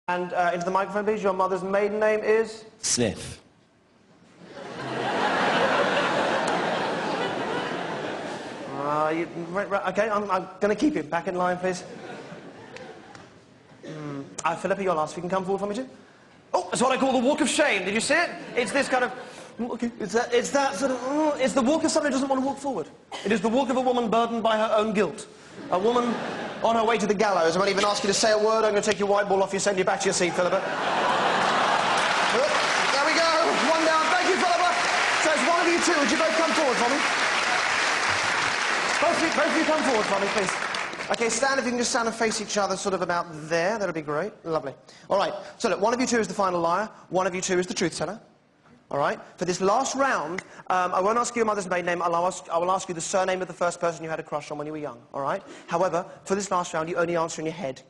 And into the microphone, please. Your mother's maiden name is? Smith. Okay, I'm going to keep you. Back in line, please. Philippa, you're last. If you can come forward for me, too. Oh, it's what I call the walk of shame. Did you see it? It's this kind of... Okay. It's that sort of... it's the walk of somebody who doesn't want to walk forward. It is the walk of a woman burdened by her own guilt. A woman on her way to the gallows. I won't even ask you to say a word. I'm going to take your white ball off you, send you back to your seat, Philippa. There we go. One down. Thank you, Philippa. So it's one of you two. Would you both come forward for me? Both of you come forward for me, please. Okay, stand. If you can just stand and face each other sort of about there, that'll be great. Lovely. All right, so look, one of you two is the final liar, one of you two is the truth teller. All right? For this last round, I won't ask you your mother's maiden name, I will ask you the surname of the first person you had a crush on when you were young, all right? However, for this last round, you only answer in your head.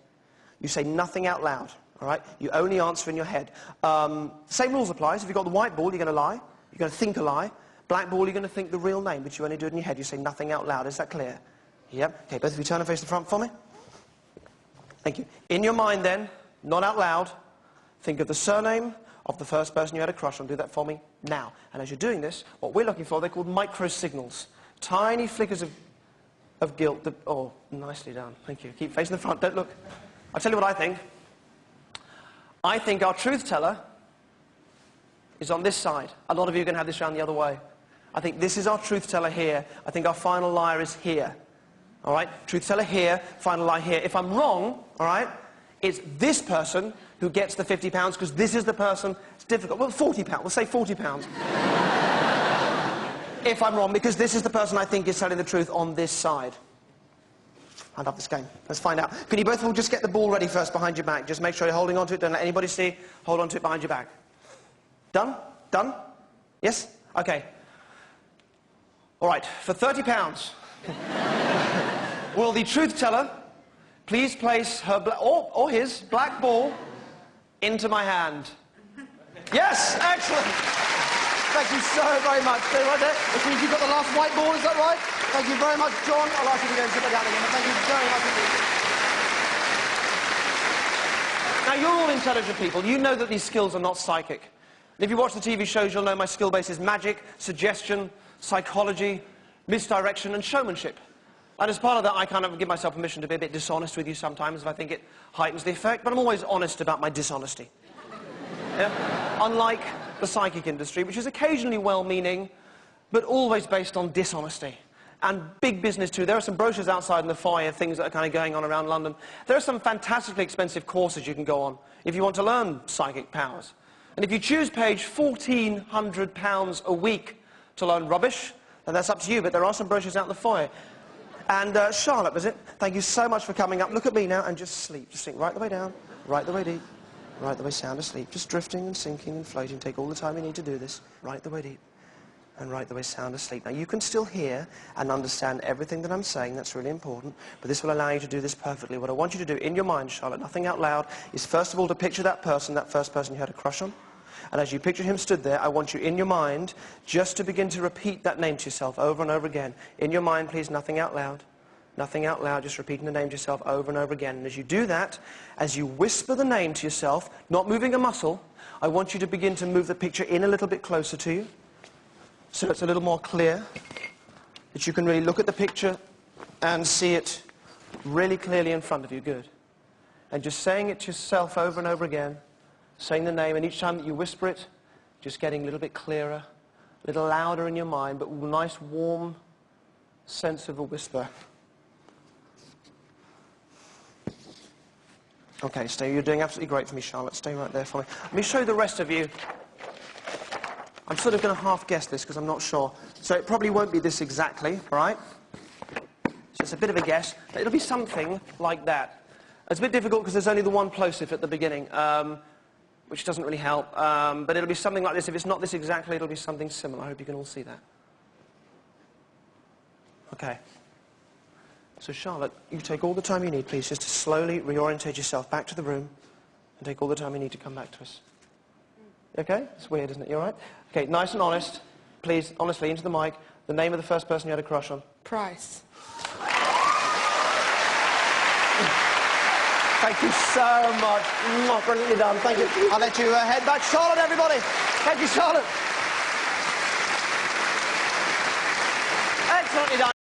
You say nothing out loud, all right? You only answer in your head. Same rules applies. If you've got the white ball, you're going to lie. You're going to think a lie. Black ball, you're going to think the real name, but you only do it in your head. You say nothing out loud. Is that clear? Yep. Okay, both of you turn and face the front for me. Thank you. In your mind, then, not out loud, think of the surname of the first person you had a crush on. Do that for me now. And as you're doing this, what we're looking for, they're called micro-signals. Tiny flickers of guilt. Oh, nicely done. Thank you. Keep facing the front. Don't look. I'll tell you what I think. I think our truth teller is on this side. A lot of you are going to have this round the other way. I think this is our truth teller here. I think our final liar is here. All right? Truth teller here, final lie here. If I'm wrong, all right, it's this person who gets the £50 because this is the person. It's difficult. Well, £40. We'll say £40. If I'm wrong, because this is the person I think is telling the truth on this side. I love this game. Let's find out. Can you both all just get the ball ready first behind your back? Just make sure you're holding on to it. Don't let anybody see. Hold on to it behind your back. Done? Done? Yes? Okay. All right. For £30, will the truth teller please place her or his black ball into my hand? Yes! Excellent! Thank you so very much. Stay right there. Which means you've got the last white ball, is that right? Thank you very much, John. I'll ask you to go and sit back down again. Thank you very much indeed. Now, you're all intelligent people. You know that these skills are not psychic. And if you watch the TV shows, you'll know my skill base is magic, suggestion, psychology, misdirection, and showmanship. And as part of that, I kind of give myself permission to be a bit dishonest with you sometimes if I think it heightens the effect, but I'm always honest about my dishonesty. Yeah? Unlike the psychic industry, which is occasionally well-meaning, but always based on dishonesty. And big business too. There are some brochures outside in the foyer, things that are kind of going on around London. There are some fantastically expensive courses you can go on if you want to learn psychic powers. And if you choose page £1,400 a week to learn rubbish, then that's up to you, but there are some brochures out in the foyer. And Charlotte, was it? Thank you so much for coming up. Look at me now and just sleep. Just sink right the way down, right the way deep, right the way sound asleep. Just drifting and sinking and floating. Take all the time you need to do this. Right the way deep and right the way sound asleep. Now, you can still hear and understand everything that I'm saying. That's really important. But this will allow you to do this perfectly. What I want you to do in your mind, Charlotte, nothing out loud, is first of all to picture that person, that first person you had a crush on. And as you picture him stood there, I want you in your mind just to begin to repeat that name to yourself over and over again. In your mind, please, nothing out loud. Nothing out loud, just repeating the name to yourself over and over again. And as you do that, as you whisper the name to yourself, not moving a muscle, I want you to begin to move the picture in a little bit closer to you, so it's a little more clear, that you can really look at the picture and see it really clearly in front of you. Good. And just saying it to yourself over and over again, saying the name, and each time that you whisper it, just getting a little bit clearer, a little louder in your mind, but with a nice warm sense of a whisper. Okay, stay. You're doing absolutely great for me, Charlotte. Stay right there for me. Let me show the rest of you. I'm sort of going to half guess this because I'm not sure. So it probably won't be this exactly, all right? So it's a bit of a guess. But it'll be something like that. It's a bit difficult because there's only the one plosive at the beginning, which doesn't really help. But it'll be something like this. If it's not this exactly, it'll be something similar. I hope you can all see that. Okay. So, Charlotte, you take all the time you need, please, just to slowly reorientate yourself back to the room and take all the time you need to come back to us. Okay? It's weird, isn't it? You all right? Okay, nice and honest. Please, honestly, into the mic. The name of the first person you had a crush on. Price. Thank you so much. Brilliantly done. Thank you. I'll let you head back. Charlotte, everybody. Thank you, Charlotte. Excellently done.